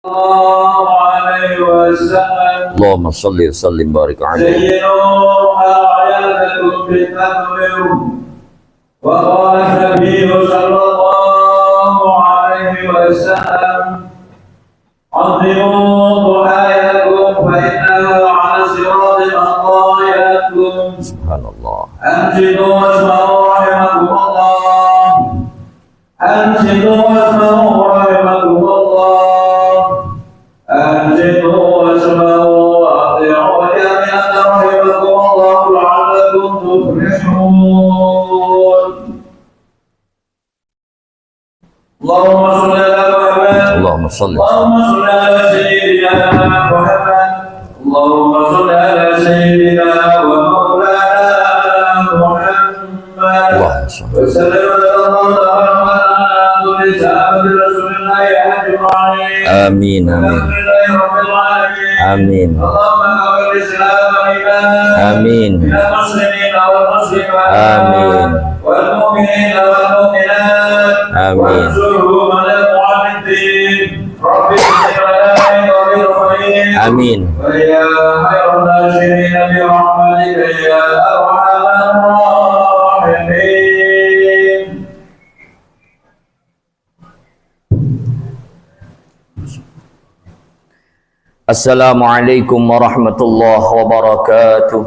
الله عليه وسلم. اللهم صل وسلم وبارك عليه. زينوا أعيادكم بالتكبير. وقال النبي صلى الله عليه وسلم: عظموا ضحاياكم فإنه على صراط مطاياكم. سبحان الله. أنشدوا واسمعوا رحمكم الله. أنشدوا واسمعوا رحمكم الله. أنشدوا واسمعوا وأطيعوا الجميع رحمكم الله لعلكم تفلحون. اللهم صل على محمد. اللهم صل اللهم صل على سيدنا محمد. اللهم صل على سيدنا ومولانا محمد اللهم صل وسلم على رسول الله أجمعين. آمين آمين الحمد لله رب العالمين. آمين اللهم اغفر الإسلام والإيمان آمين للمسلمين والمسلمات آمين والمؤمنين والمؤمنات آمين. وانصرهم على المعاندين. رب اغفر لنا وبرحمتك. آمين. ويا خير الناصرين برحمتك يا أرحم الراحمين. Assalamualaikum warahmatullahi wabarakatuh.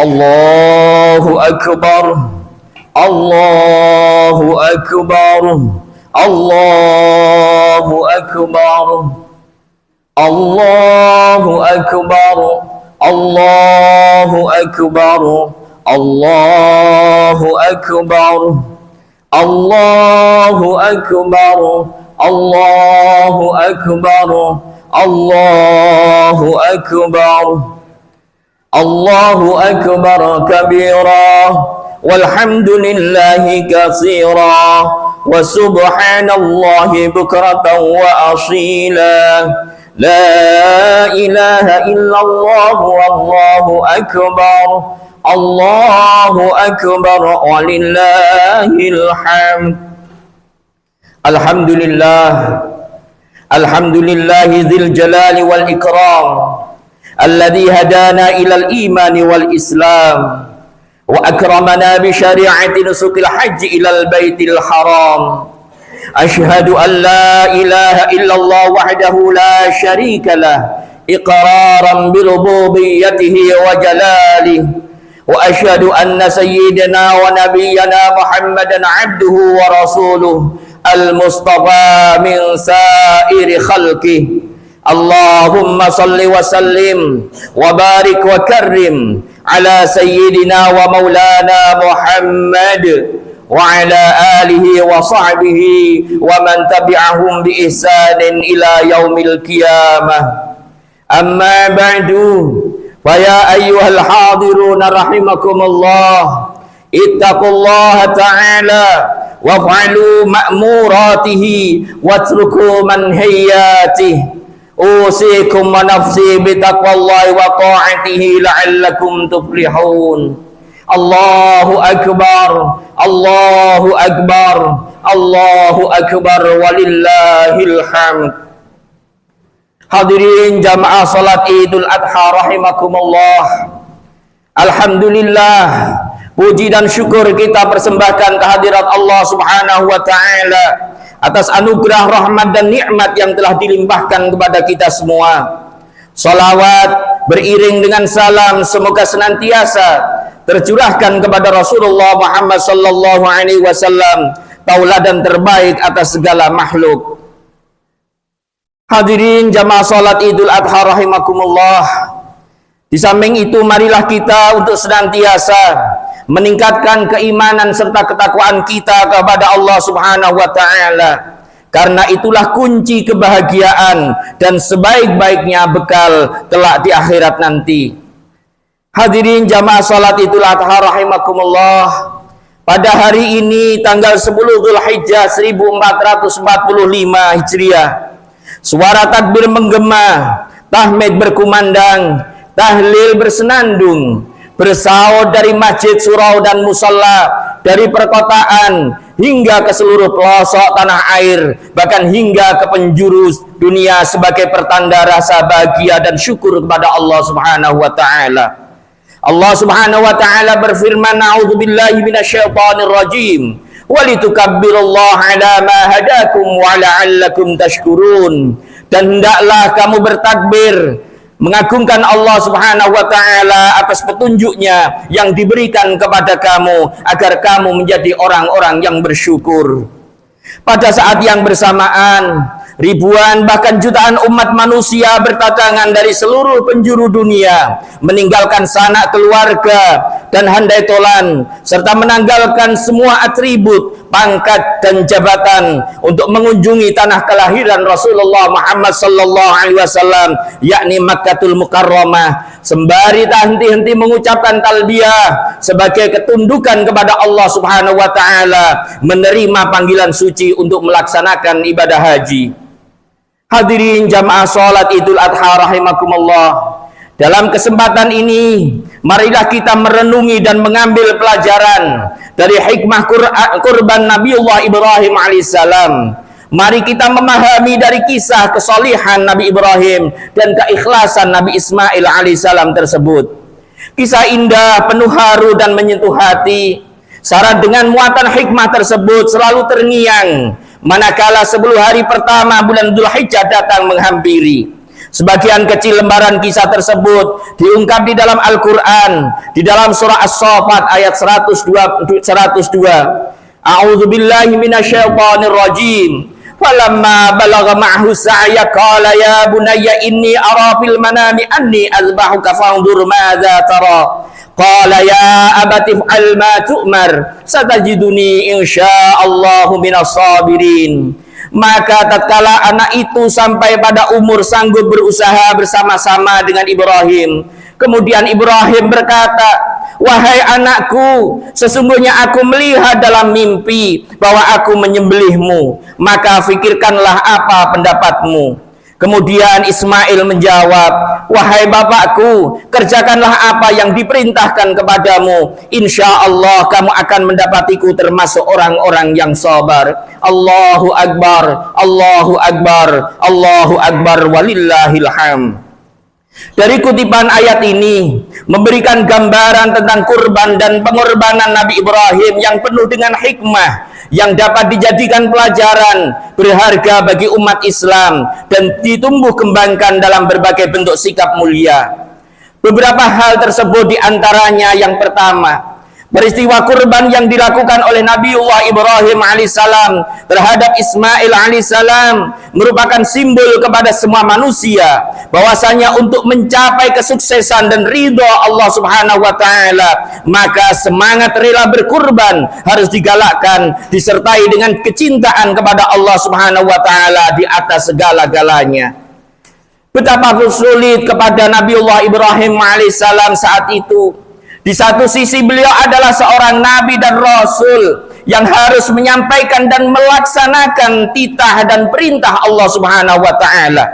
Allahu akbar. Allahu akbar. Allahu akbar. Allahu akbar. Allahu akbar. Allahu akbar. Allahu akbar. Allahu akbar. Allahu akbar. Allahu akbar kabira walhamdulillahi katsira wa subhanallahi bukratan wa asila. La ilaha illallah wallahu akbar. Allahu akbar walillahil hamd. Alhamdulillah. Alhamdulillahi dzil jalali wal ikram alladzi hadana ilal imani wal islam wa akramana bi syari'ati nusukil haji ilal baitil haram. Ashhadu an la ilaha illallah wahdahu la syarika lah iqraran bi rububiyyatihi wa jalalihi wa ashhadu anna sayyidina wa nabiyyana Muhammadan abduhu wa rasuluhu al-mustafa min sa'iri khalqih. Allahumma salli wa sallim wa barik wa karrim ala sayyidina wa maulana Muhammad wa ala alihi wa sahbihi wa man tabi'ahum bi ihsanin ila yaumil qiyamah. Amma ba'du, fa ya ayyuhal hadiruna rahimakumullah, ittaqullaha ta'ala waf'alu ma'muratihi watruku manhiyatihi. Usikum wa nafsi bitaqwallahi wa ta'atihi la'allakum tuflihun. Allahu akbar. Allahu akbar. Allahu akbar walillahil hamd. Hadirin jamaah salat Idul Adha rahimakumullah. Alhamdulillah, puji dan syukur kita persembahkan kehadirat Allah Subhanahu wa taala atas anugerah rahmat dan nikmat yang telah dilimpahkan kepada kita semua. Salawat beriring dengan salam semoga senantiasa tercurahkan kepada Rasulullah Muhammad sallallahu alaihi wasallam, tauladan terbaik atas segala makhluk. Hadirin jamaah salat Idul Adha rahimakumullah. Di samping itu marilah kita untuk senantiasa meningkatkan keimanan serta ketakwaan kita kepada Allah Subhanahu wa taala. Karena itulah kunci kebahagiaan dan sebaik-baiknya bekal kelak di akhirat nanti. Hadirin jamaah salat Idul Adha rahimakumullah. Pada hari ini tanggal 10 Dzulhijjah 1445 Hijriah, suara takbir menggema, tahmid berkumandang, tahlil bersenandung, bersaud dari masjid, surau dan musalla, dari perkotaan, hingga ke seluruh pelosok tanah air, bahkan hingga ke penjuru dunia sebagai pertanda rasa bahagia dan syukur kepada Allah Subhanahu wa taala. Allah Subhanahu wa taala berfirman, "A'udzubillahi minasyaitonir rajim. Walitukabbirullaha 'ala ma hadakum wa la'allakum tashkurun." Dan hendaklah kamu bertakbir, mengagungkan Allah Subhanahu wa taala atas petunjuknya yang diberikan kepada kamu agar kamu menjadi orang-orang yang bersyukur. Pada saat yang bersamaan, ribuan bahkan jutaan umat manusia berdatangan dari seluruh penjuru dunia, meninggalkan sanak keluarga dan handai tolan, serta menanggalkan semua atribut, pangkat dan jabatan untuk mengunjungi tanah kelahiran Rasulullah Muhammad sallallahu alaihi wasallam, yakni Makkatul Mukarramah, sembari tak henti-henti mengucapkan talbiyah sebagai ketundukan kepada Allah Subhanahu wa taala, menerima panggilan suci untuk melaksanakan ibadah haji. Hadirin jamaah salat Idul Adha rahimakumullah. Dalam kesempatan ini, marilah kita merenungi dan mengambil pelajaran dari hikmah kurban Nabiullah Ibrahim alaihissalam. Mari kita memahami dari kisah kesalihan Nabi Ibrahim dan keikhlasan Nabi Ismail alaihissalam tersebut. Kisah indah, penuh haru dan menyentuh hati. Syarat dengan muatan hikmah tersebut selalu terngiang manakala 10 hari pertama bulan Dzulhijjah datang menghampiri. Sebagian kecil lembaran kisah tersebut diungkap di dalam Al-Quran, di dalam surah As-Saffat ayat 102. A'udzu billahi minasyaitonir rajim. Falamma balagha ma'hu sa'ya qala ya bunayya inni ara fil manami anni azbahuka fanzur madza tara. Qala ya abati fa'al ma tu'mar satajiduni insyaallahu minas sabirin. Maka tatkala anak itu sampai pada umur sanggup berusaha bersama-sama dengan Ibrahim, kemudian Ibrahim berkata, "Wahai anakku, sesungguhnya aku melihat dalam mimpi bahwa aku menyembelihmu, maka fikirkanlah apa pendapatmu." Kemudian Ismail menjawab, "Wahai bapakku, kerjakanlah apa yang diperintahkan kepadamu. Insya Allah kamu akan mendapatiku termasuk orang-orang yang sabar." Allahu Akbar, Allahu Akbar, Allahu Akbar, walillahil hamd. Dari kutipan ayat ini memberikan gambaran tentang kurban dan pengorbanan Nabi Ibrahim yang penuh dengan hikmah, yang dapat dijadikan pelajaran berharga bagi umat Islam dan ditumbuh kembangkan dalam berbagai bentuk sikap mulia. Beberapa hal tersebut diantaranya yang pertama, peristiwa kurban yang dilakukan oleh Nabiullah Ibrahim alaihissalam terhadap Ismail alaihissalam merupakan simbol kepada semua manusia bahwasanya untuk mencapai kesuksesan dan ridho Allah Subhanahu wa taala, maka semangat rela berkurban harus digalakkan disertai dengan kecintaan kepada Allah Subhanahu wa taala di atas segala-galanya. Betapa sulit kepada Nabiullah Ibrahim alaihissalam saat itu. Di satu sisi beliau adalah seorang nabi dan rasul yang harus menyampaikan dan melaksanakan titah dan perintah Allah Subhanahu wa taala.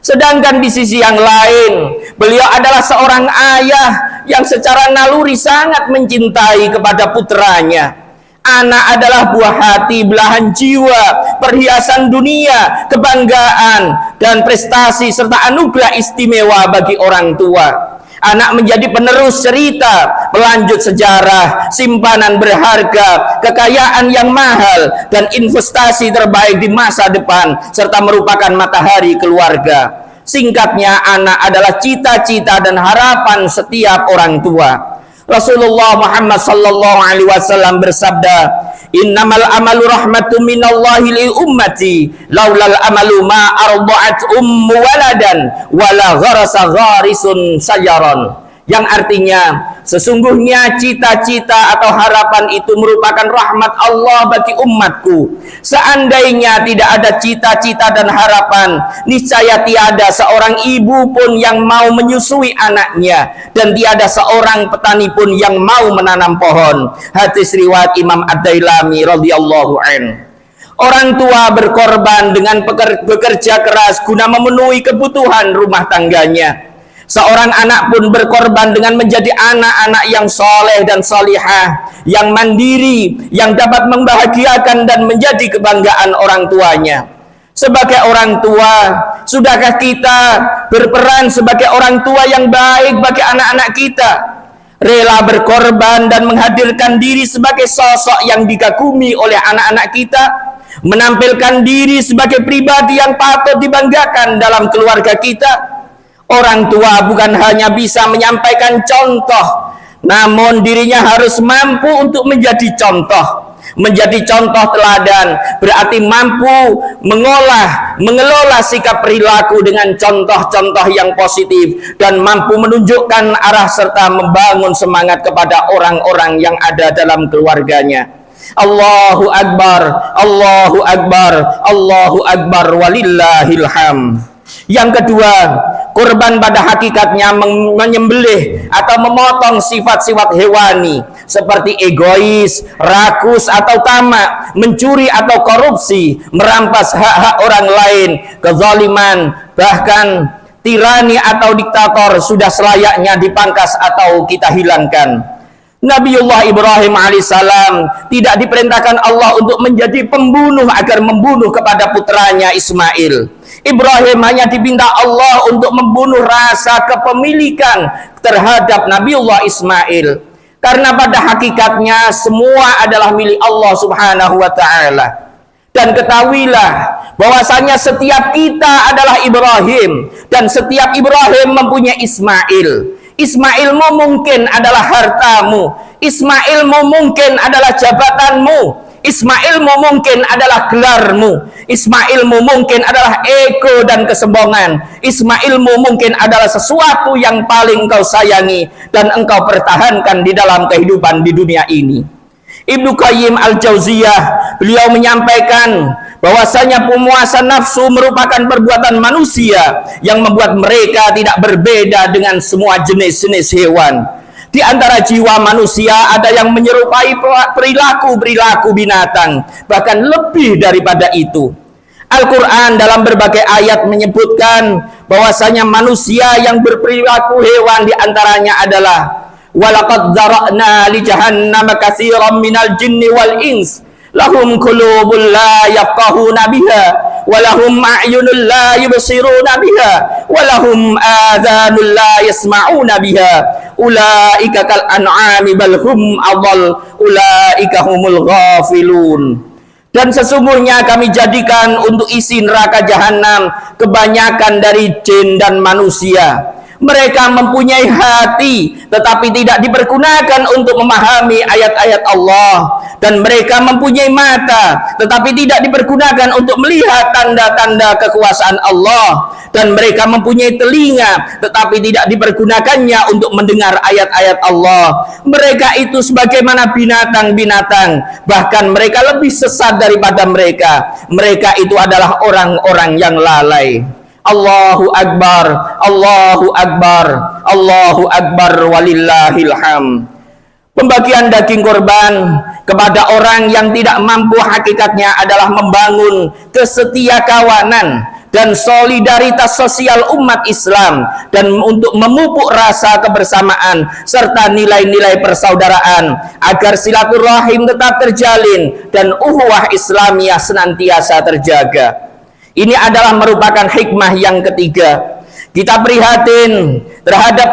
Sedangkan di sisi yang lain, beliau adalah seorang ayah yang secara naluri sangat mencintai kepada putranya. Anak adalah buah hati, belahan jiwa, perhiasan dunia, kebanggaan dan prestasi serta anugerah istimewa bagi orang tua. Anak menjadi penerus cerita, pelanjut sejarah, simpanan berharga, kekayaan yang mahal, dan investasi terbaik di masa depan, serta merupakan matahari keluarga. Singkatnya, anak adalah cita-cita dan harapan setiap orang tua. Rasulullah Muhammad sallallahu alaihi wasallam bersabda, "Innamal amalu rahmatun minallahi li ummati, laulal amalu ma arda'at ummu waladan wala gharasa gharisun sajaron." Yang artinya, sesungguhnya cita-cita atau harapan itu merupakan rahmat Allah bagi umatku. Seandainya tidak ada cita-cita dan harapan, niscaya tiada seorang ibu pun yang mau menyusui anaknya, dan tiada seorang petani pun yang mau menanam pohon. Hadis riwayat Imam Ad-Dailami radhiyallahu anhu. Orang tua berkorban dengan bekerja keras guna memenuhi kebutuhan rumah tangganya. Seorang anak pun berkorban dengan menjadi anak-anak yang soleh dan solihah, yang mandiri, yang dapat membahagiakan dan menjadi kebanggaan orang tuanya. Sebagai orang tua, sudahkah kita berperan sebagai orang tua yang baik bagi anak-anak kita? Rela berkorban dan menghadirkan diri sebagai sosok yang dikagumi oleh anak-anak kita, menampilkan diri sebagai pribadi yang patut dibanggakan dalam keluarga kita. Orang tua bukan hanya bisa menyampaikan contoh, namun dirinya harus mampu untuk menjadi contoh. Menjadi contoh teladan berarti mampu mengelola sikap perilaku dengan contoh-contoh yang positif, dan mampu menunjukkan arah serta membangun semangat kepada orang-orang yang ada dalam keluarganya. Allahu Akbar, Allahu Akbar, Allahu Akbar, walillahil hamd. Yang kedua, kurban pada hakikatnya menyembelih atau memotong sifat-sifat hewani seperti egois, rakus atau tamak, mencuri atau korupsi, merampas hak-hak orang lain, kezaliman, bahkan tirani atau diktator sudah selayaknya dipangkas atau kita hilangkan. Nabiullah Ibrahim alaihissalam tidak diperintahkan Allah untuk menjadi pembunuh agar membunuh kepada putranya Ismail. Ibrahim hanya diminta Allah untuk membunuh rasa kepemilikan terhadap Nabiullah Ismail, karena pada hakikatnya semua adalah milik Allah Subhanahu wa ta'ala. Dan ketahuilah bahwasanya setiap kita adalah Ibrahim, dan setiap Ibrahim mempunyai Ismail. Ismailmu mungkin adalah hartamu, Ismailmu mungkin adalah jabatanmu, Ismailmu mungkin adalah gelarmu, Ismailmu mungkin adalah ego dan kesombongan, Ismailmu mungkin adalah sesuatu yang paling engkau sayangi dan engkau pertahankan di dalam kehidupan di dunia ini. Ibnu Qayyim Al-Jauziyah, beliau menyampaikan bahwasanya pemuasan nafsu merupakan perbuatan manusia yang membuat mereka tidak berbeda dengan semua jenis-jenis hewan. Di antara jiwa manusia ada yang menyerupai perilaku binatang, bahkan lebih daripada itu. Al-Quran dalam berbagai ayat menyebutkan bahwasanya manusia yang berperilaku hewan diantaranya adalah walaqad zara'na li jahannama katsiran minal jinni wal ins lahum qulubun la yafqahuna biha wa lahum a'yunun la yubsiruna biha wa lahum adhanun la yasma'una biha ulaika kal an'ami bal hum adall ulaika humul ghafilun. Dan sesungguhnya kami jadikan untuk isi neraka jahanam kebanyakan dari jin dan manusia. Mereka mempunyai hati tetapi tidak dipergunakan untuk memahami ayat-ayat Allah, dan mereka mempunyai mata tetapi tidak dipergunakan untuk melihat tanda-tanda kekuasaan Allah, dan mereka mempunyai telinga tetapi tidak dipergunakannya untuk mendengar ayat-ayat Allah. Mereka itu sebagaimana binatang-binatang, bahkan mereka lebih sesat daripada mereka. Mereka itu adalah orang-orang yang lalai. Allahu Akbar, Allahu Akbar, Allahu Akbar, walillahil hamd. Pembagian daging korban kepada orang yang tidak mampu hakikatnya adalah membangun kesetiakawanan dan solidaritas sosial umat Islam, dan untuk memupuk rasa kebersamaan serta nilai-nilai persaudaraan agar silaturahim tetap terjalin dan ukhuwah Islamiyah senantiasa terjaga. Ini adalah merupakan hikmah yang ketiga. Kita prihatin terhadap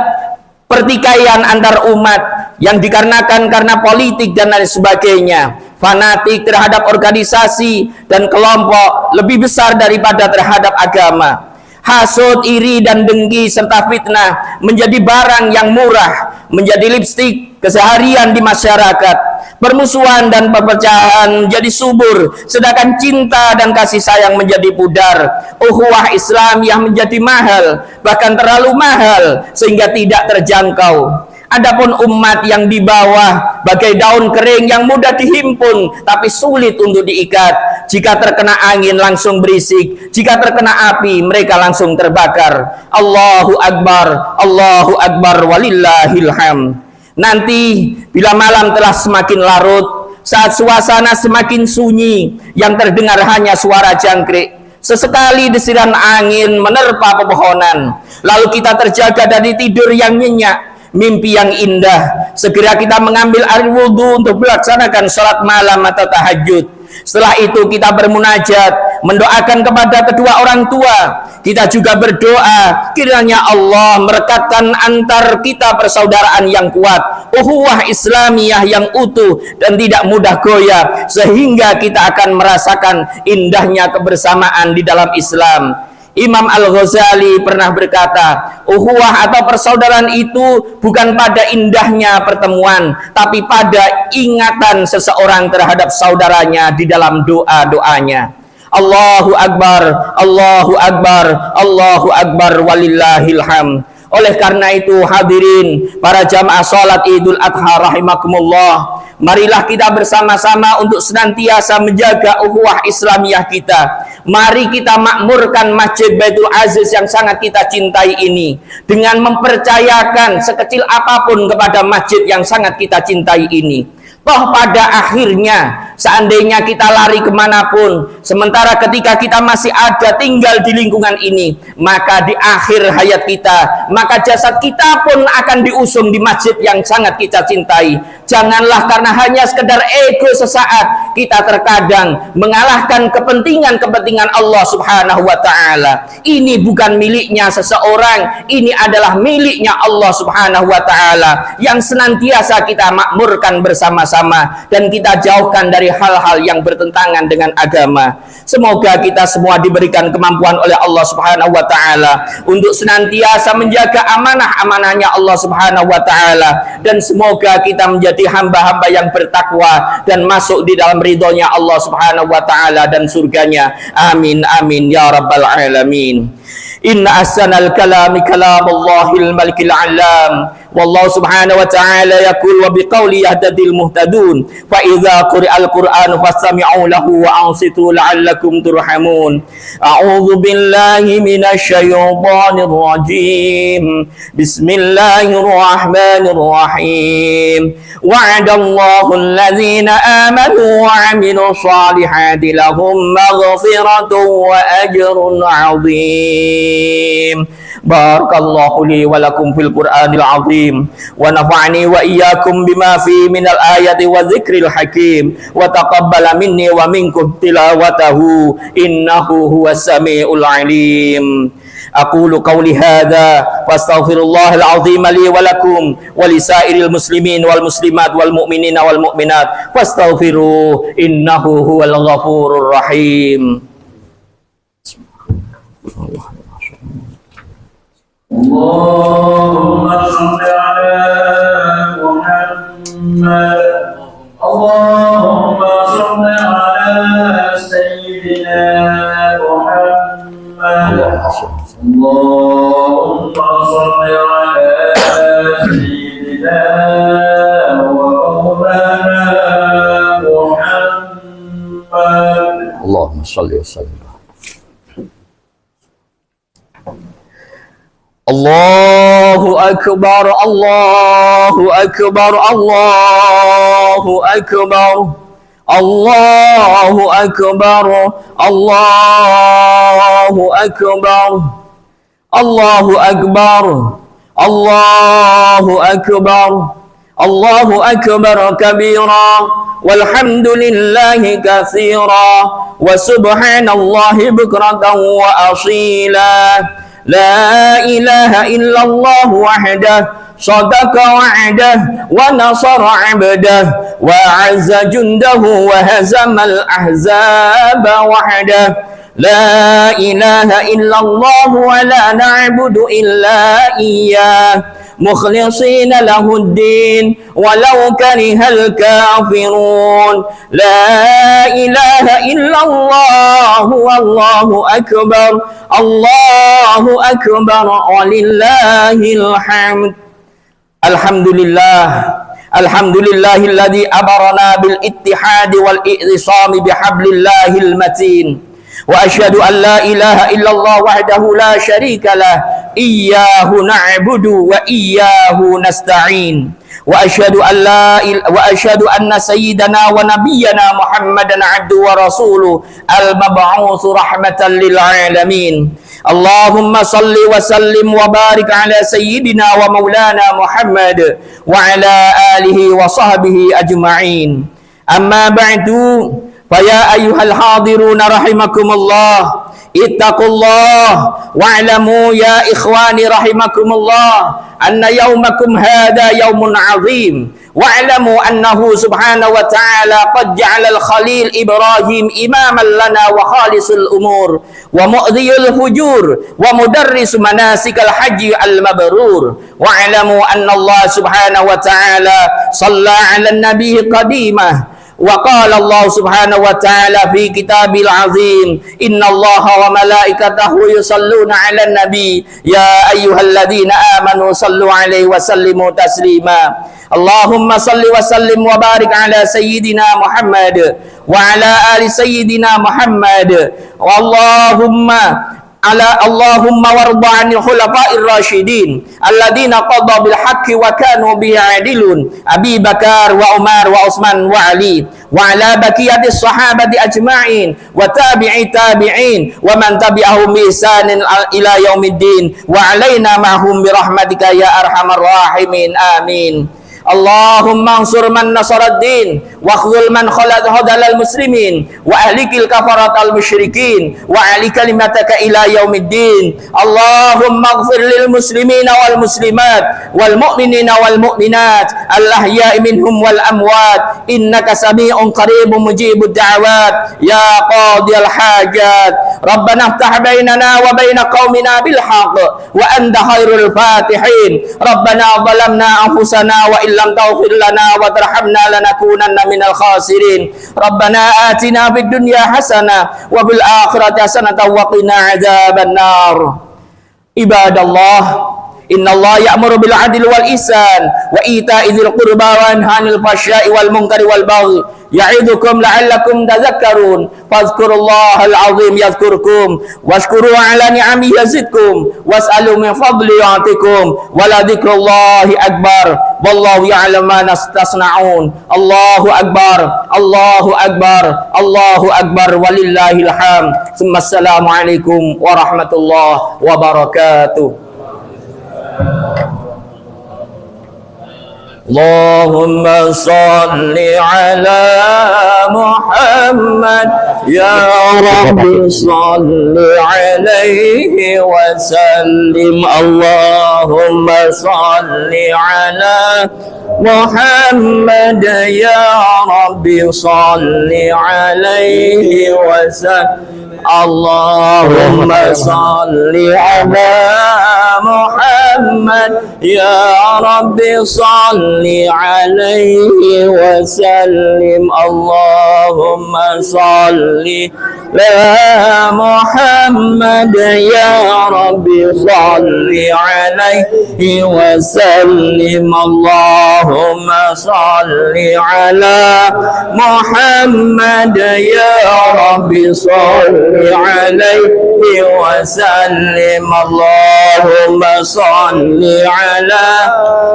pertikaian antar umat yang dikarenakan karena politik dan lain sebagainya, fanatik terhadap organisasi dan kelompok lebih besar daripada terhadap agama. Hasud, iri, dan dengki serta fitnah menjadi barang yang murah, menjadi lipstik keseharian di masyarakat. Permusuhan dan perpecahan menjadi subur, sedangkan cinta dan kasih sayang menjadi pudar. Ukhuwah Islamiyah menjadi mahal, bahkan terlalu mahal sehingga tidak terjangkau. Adapun umat yang di bawah bagai daun kering yang mudah dihimpun tapi sulit untuk diikat. Jika terkena angin langsung berisik, jika terkena api mereka langsung terbakar. Allahu Akbar, Allahu Akbar, walillahil hamd. Nanti bila malam telah semakin larut, saat suasana semakin sunyi, yang terdengar hanya suara jangkrik, Sesekali desiran angin menerpa pepohonan, lalu kita terjaga dari tidur yang nyenyak, mimpi yang indah. Segera kita mengambil air wudhu untuk melaksanakan sholat malam atau tahajud. Setelah itu kita bermunajat, mendoakan kepada kedua orang tua. Kita juga berdoa kiranya Allah merekatkan antar kita persaudaraan yang kuat, ukhuwah Islamiyah yang utuh dan tidak mudah goyah, sehingga kita akan merasakan indahnya kebersamaan di dalam Islam. Imam Al-Ghazali pernah berkata, ukhuwah atau persaudaraan itu bukan pada indahnya pertemuan, tapi pada ingatan seseorang terhadap saudaranya di dalam doa-doanya. Allahu Akbar, Allahu Akbar, Allahu Akbar, walillahil hamd. Oleh karena itu hadirin para jamaah salat Idul Adha rahimakumullah, marilah kita bersama-sama untuk senantiasa menjaga ukhuwah Islamiyah kita. Mari kita makmurkan Masjid Baitul Aziz yang sangat kita cintai ini dengan mempercayakan sekecil apapun kepada masjid yang sangat kita cintai ini. Toh pada akhirnya seandainya kita lari kemanapun, sementara ketika kita masih ada tinggal di lingkungan ini, maka di akhir hayat kita, maka jasad kita pun akan diusung di masjid yang sangat kita cintai. Janganlah karena hanya sekedar ego sesaat kita terkadang mengalahkan kepentingan-kepentingan Allah Subhanahu wa Ta'ala. Ini bukan miliknya seseorang, ini adalah miliknya Allah Subhanahu wa Ta'ala yang senantiasa kita makmurkan bersama-sama dan kita jauhkan dari hal-hal yang bertentangan dengan agama. Semoga kita semua diberikan kemampuan oleh Allah Subhanahu wa Ta'ala untuk senantiasa menjaga amanah-amanahnya Allah Subhanahu wa Ta'ala, dan semoga kita menjadi hamba-hamba yang bertakwa dan masuk di dalam ridhonya Allah Subhanahu wa Ta'ala dan surganya. Amin amin ya rabbal alamin. Inna ahsanal kalami kalamullahil malikil alam. Wallahu subhanahu wa ta'ala yaqul wa biqauli yahtadil muhtadun. Fa idza quri'al qur'anu fastami'u lahu wa ansitu la'allakum turhamun. A'udzu billahi minasy syaithanir rajim. Bismillahirrahmanirrahim. Wa'adallahu alladhina amanu wa 'amilus solihati lahum maghfiratun wa ajrun 'azim. Barakallahu li wa lakum fil Qur'anil azim wa nafa'ani wa iyyakum bima fi minal ayati wa dzikril hakim wa taqabbala minni wa minkum tilawatahu innahu huwas samiul alim. Aqulu qawli hadza wastaghfirullahal azim li wa lakum wa lisairil muslimin wal muslimat wal mu'minina wal mu'minat fastaghfiru innahu huwal ghafurur rahim. Allahumma shalli ala Muhammad. Allahumma shalli ala Sayyidina Muhammad. Allahumma shalli ala Sayyidina wa Maulana Muhammad. Allahumma shalli wa sallim. Allahu akbar, Allahu akbar, Allahu akbar, Allahu akbar, Allahu akbar, Allahu akbar, Allahu akbar, Allahu akbar kabira, walhamdulillahi katsira, wa subhanallahi bukratan wa asila. La ilaha illallah wahdah sadaqa wa'dah wa nasara 'abdah wa 'azza jundahu wa hazamal ahzaba wahdah. La ilaha illallah wa la na'budu illa iyyah mukhlishina lahuddin walau karihal kafirun. La ilaha illallah wallahu akbar, Allahu akbar, walillahil hamd. Alhamdulillah, alhamdulillahilladzi abarana bil ittihadi wal i'tisami bihablillahil matin. Wa asyhadu an la ilaha illallah wahdahu la syarika lah, iyyahu na'budu wa iyyahu nasta'in. وأشهد أن سيدنا ونبينا محمدا عبده ورسوله المبعوث رحمة للعالمين اللهم صل وسلم وبارك على سيدنا ومولانا محمد وعلى آله وصحبه أجمعين أما بعد فيا أيها الحاضرون رحمكم الله اتقوا الله واعلموا يا إخواني رحمكم الله أن يومكم هذا يوم عظيم واعلموا أنه سبحانه وتعالى قد جعل الخليل إبراهيم إماما لنا وخالص الأمور ومؤذي الفجور ومدرس مناسك الحج المبرور واعلموا أن الله سبحانه وتعالى صلى على النبي قديمه وقال الله سبحانه وتعالى في كتابه العظيم إن الله وملائكته يصلون على النبي يا أيها الذين آمنوا صلوا عليه وسلموا تسليما اللهم صل وسلم وبارك على سيدنا محمد وعلى آل سيدنا محمد اللهم وارض عن الخلفاء الراشدين الذين قضوا بالحق وكانوا به يعدلون أبي بكر وعمر وعثمان وعلي وعلى بقية الصحابة أجمعين وتابعي التابعين ومن تبعهم بإحسان إلى يوم الدين وعلينا معهم برحمتك يا أرحم الراحمين آمين اللهم انصر من نصر الدين واخذل من خذل المسلمين وأهلك الكفرة المشركين وعلي كلمتك إلى يوم الدين اللهم اغفر للمسلمين والمسلمات والمؤمنين والمؤمنات الأحياء منهم والأموات إنك سميع قريب مجيب الدعوات يا قاضي الحاجات ربنا افتح بيننا وبين قومنا بالحق وأنت خير الفاتحين ربنا ظلمنا أنفسنا وإن لم تغفر لنا وترحمنا لنكونن من الخاسرين ربنا آتنا في الدنيا حسنة وفي الآخرة حسنة وقنا عذاب النار عباد الله إن الله يأمر بالعدل والإحسان وإيتاء ذي القربى وينهى عن الفحشاء والمنكر والبغي يعظكم لعلكم تذكرون فاذكروا الله العظيم يذكركم واشكروا على نعمه يزدكم واسألوا من فضله يعطكم ولذكر الله أكبر والله يعلم ما تصنعون الله أكبر الله أكبر الله أكبر ولله الحمد ثم السلام عليكم ورحمة الله وبركاته اللهم صل على محمد يا رب صل عليه وسلم اللهم صل على محمد يا رب صل عليه وسلم اللهم صل على محمد يا رب صل عليه وسلم اللهم صل على محمد يا رب صل عليه وسلم اللهم صل على محمد يا رب صل عليه وسلم اللهم صل على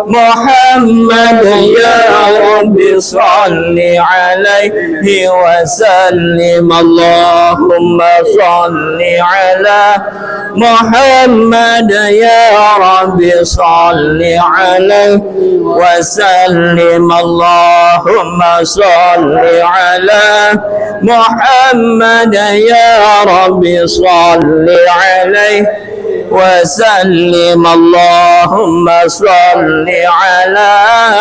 محمد يا رب صل عليه وسلم اللهم صل على محمد يا رب صل عليه وسلم اللهم صل على محمد يا رب صل عليه وسلم اللهم صل على